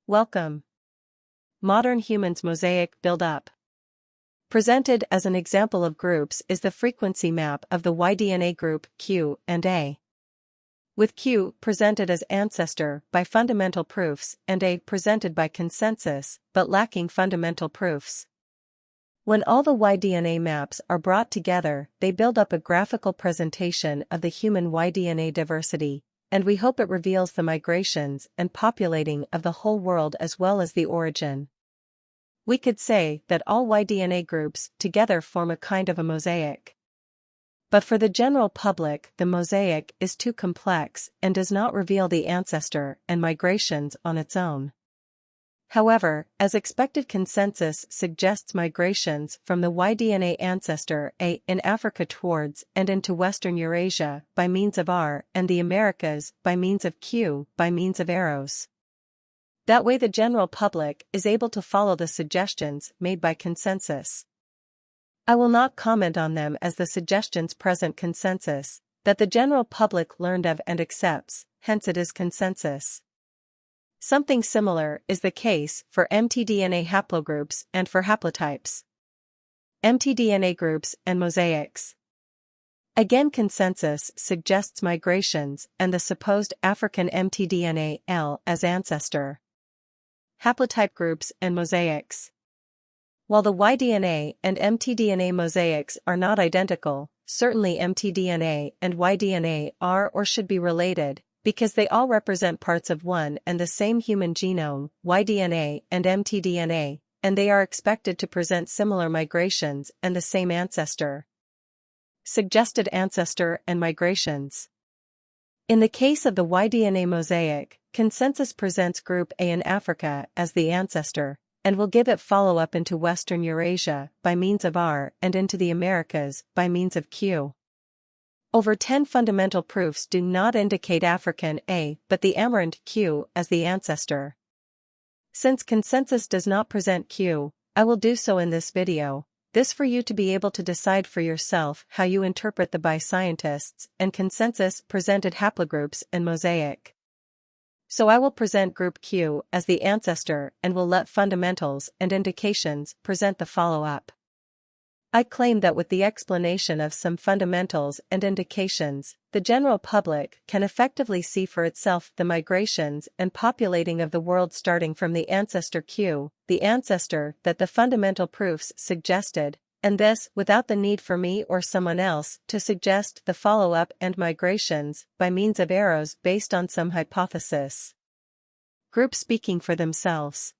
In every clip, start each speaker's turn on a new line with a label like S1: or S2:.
S1: Welcome. Modern Humans Mosaic Build-Up. Presented as an example of groups is the frequency map of the Y-DNA group Q and A. With Q presented as ancestor by fundamental proofs and A presented by consensus but lacking fundamental proofs. When all the Y-DNA maps are brought together, they build up a graphical presentation of the human Y-DNA diversity, and we hope it reveals the migrations and populating of the whole world as well as the origin. We could say that all Y-DNA groups together form a kind of a mosaic. But for the general public, the mosaic is too complex and does not reveal the ancestor and migrations on its own. However, as expected, consensus suggests migrations from the Y-DNA ancestor A in Africa towards and into Western Eurasia by means of R and the Americas by means of Q by means of arrows. That way the general public is able to follow the suggestions made by consensus. I will not comment on them as the suggestions present consensus that the general public learned of and accepts, hence it is consensus. Something similar is the case for mtDNA haplogroups and for haplotypes. mtDNA groups and mosaics. Again, consensus suggests migrations and the supposed African mtDNA L as ancestor. Haplotype groups and mosaics. While the Y-DNA and mtDNA mosaics are not identical, certainly mtDNA and Y-DNA are or should be related, because they all represent parts of one and the same human genome, Y-DNA and mtDNA, and they are expected to present similar migrations and the same ancestor. Suggested ancestor and migrations. In the case of the Y-DNA mosaic, consensus presents Group A in Africa as the ancestor, and will give it follow-up into Western Eurasia by means of R and into the Americas by means of Q. Over 10 fundamental proofs do not indicate African A but the aberrant Q as the ancestor. Since consensus does not present Q, I will do so in this video, this for you to be able to decide for yourself how you interpret the by scientists and consensus presented haplogroups and mosaic. So I will present group Q as the ancestor and will let fundamentals and indications present the follow-up. I claim that with the explanation of some fundamentals and indications, the general public can effectively see for itself the migrations and populating of the world starting from the ancestor Q, the ancestor that the fundamental proofs suggested, and this without the need for me or someone else to suggest the follow-up and migrations by means of arrows based on some hypothesis. Group speaking for themselves.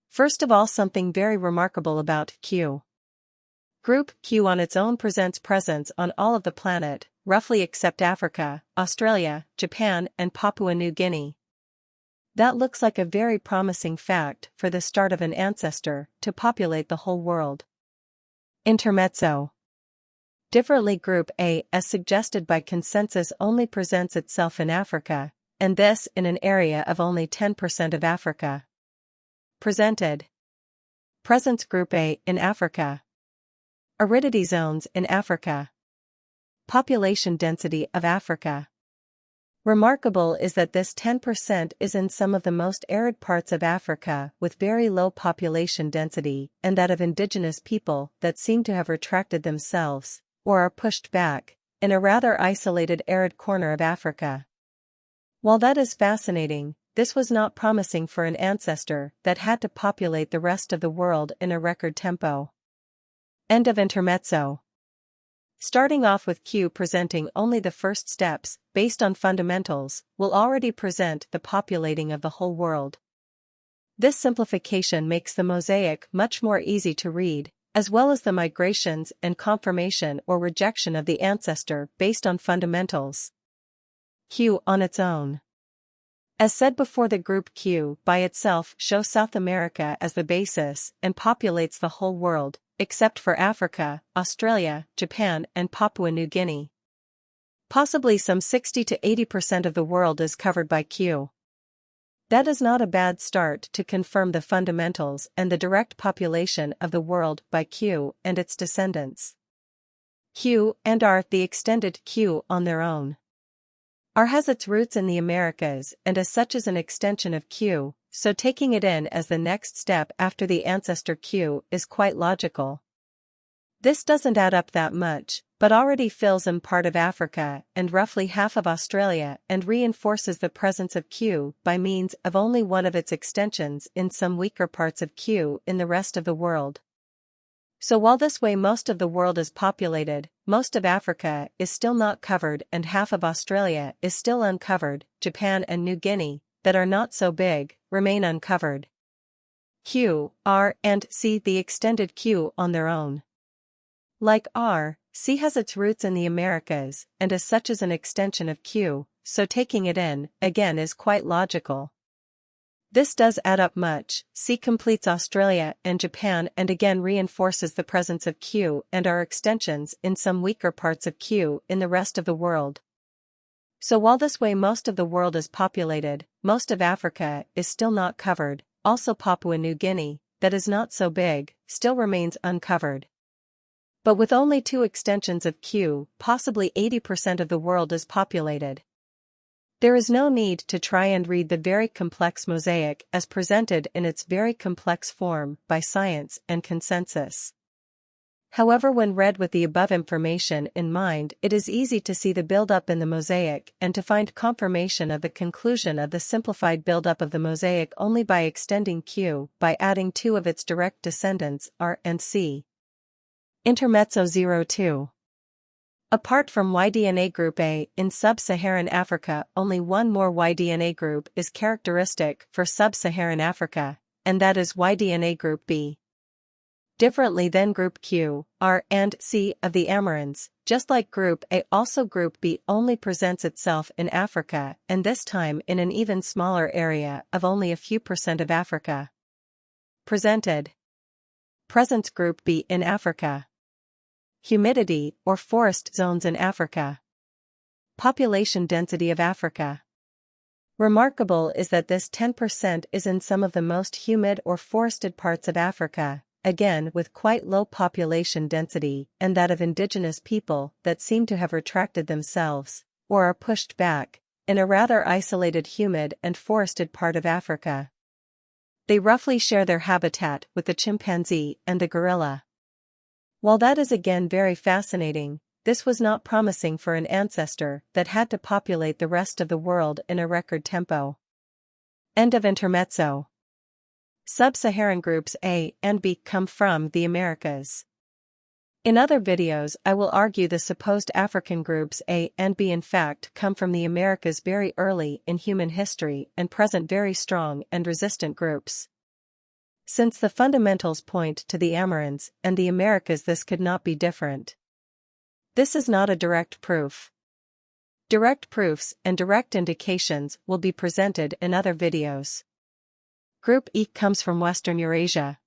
S1: First of all, something very remarkable about Q. Group Q on its own presents presence on all of the planet, roughly except Africa, Australia, Japan, and Papua New Guinea. That looks like a very promising fact for the start of an ancestor to populate the whole world. Intermezzo. Differently, Group A, as suggested by consensus, only presents itself in Africa, and this in an area of only 10% of Africa. Presented. Presence Group A in Africa. Aridity zones in Africa. Population density of Africa. Remarkable is that this 10% is in some of the most arid parts of Africa with very low population density and that of indigenous people that seem to have retracted themselves, or are pushed back, in a rather isolated arid corner of Africa. While that is fascinating, this was not promising for an ancestor that had to populate the rest of the world in a record tempo. End of intermezzo. Starting off with Q presenting only the first steps, based on fundamentals, will already present the populating of the whole world. This simplification makes the mosaic much more easy to read, as well as the migrations and confirmation or rejection of the ancestor based on fundamentals. Q on its own. As said before, the group Q by itself shows South America as the basis and populates the whole world, except for Africa, Australia, Japan, and Papua New Guinea. Possibly some 60 to 80% of the world is covered by Q. That is not a bad start to confirm the fundamentals and the direct population of the world by Q and its descendants. Q and R, the extended Q on their own. R has its roots in the Americas and as such is an extension of Q, so taking it in as the next step after the ancestor Q is quite logical. This doesn't add up that much, but already fills in part of Africa and roughly half of Australia and reinforces the presence of Q by means of only one of its extensions in some weaker parts of Q in the rest of the world. So while this way most of the world is populated, most of Africa is still not covered and half of Australia is still uncovered. Japan and New Guinea, that are not so big, remain uncovered. Q, R, and C, the extended Q on their own. Like R, C has its roots in the Americas, and as such is an extension of Q, so taking it in, again, is quite logical. This does add up much. C completes Australia and Japan and again reinforces the presence of Q and R extensions in some weaker parts of Q in the rest of the world. So while this way most of the world is populated, most of Africa is still not covered, also Papua New Guinea, that is not so big, still remains uncovered. But with only two extensions of Q, possibly 80% of the world is populated. There is no need to try and read the very complex mosaic as presented in its very complex form by science and consensus. However, when read with the above information in mind, it is easy to see the build-up in the mosaic and to find confirmation of the conclusion of the simplified build-up of the mosaic only by extending Q by adding two of its direct descendants, R and C. Intermezzo 02. Apart from Y-DNA group A, in sub-Saharan Africa only one more Y-DNA group is characteristic for sub-Saharan Africa, and that is Y-DNA group B. Differently than group Q, R, and C of the Amarans, just like group A, also group B only presents itself in Africa, and this time in an even smaller area of only a few % of Africa. Presented. Presence group B in Africa. Humidity or forest zones in Africa. Population density of Africa. Remarkable is that this 10% is in some of the most humid or forested parts of Africa, again with quite low population density and that of indigenous people that seem to have retracted themselves, or are pushed back, in a rather isolated humid and forested part of Africa. They roughly share their habitat with the chimpanzee and the gorilla. While that is again very fascinating, this was not promising for an ancestor that had to populate the rest of the world in a record tempo. End of intermezzo. Sub-Saharan groups A and B come from the Americas. In other videos I will argue the supposed African groups A and B in fact come from the Americas very early in human history and present very strong and resistant groups. Since the fundamentals point to the Amarans and the Americas, this could not be different. This is not a direct proof. Direct proofs and direct indications will be presented in other videos. Group E comes from Western Eurasia.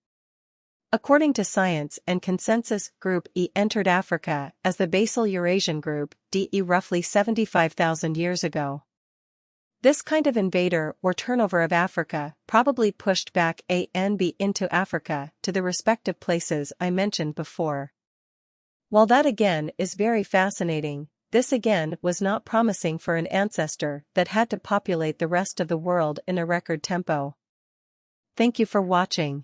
S1: According to science and consensus, Group E entered Africa as the basal Eurasian group, DE roughly 75,000 years ago. This kind of invader or turnover of Africa probably pushed back A and B into Africa to the respective places I mentioned before. While that again is very fascinating, this again was not promising for an ancestor that had to populate the rest of the world in a record tempo. Thank you for watching.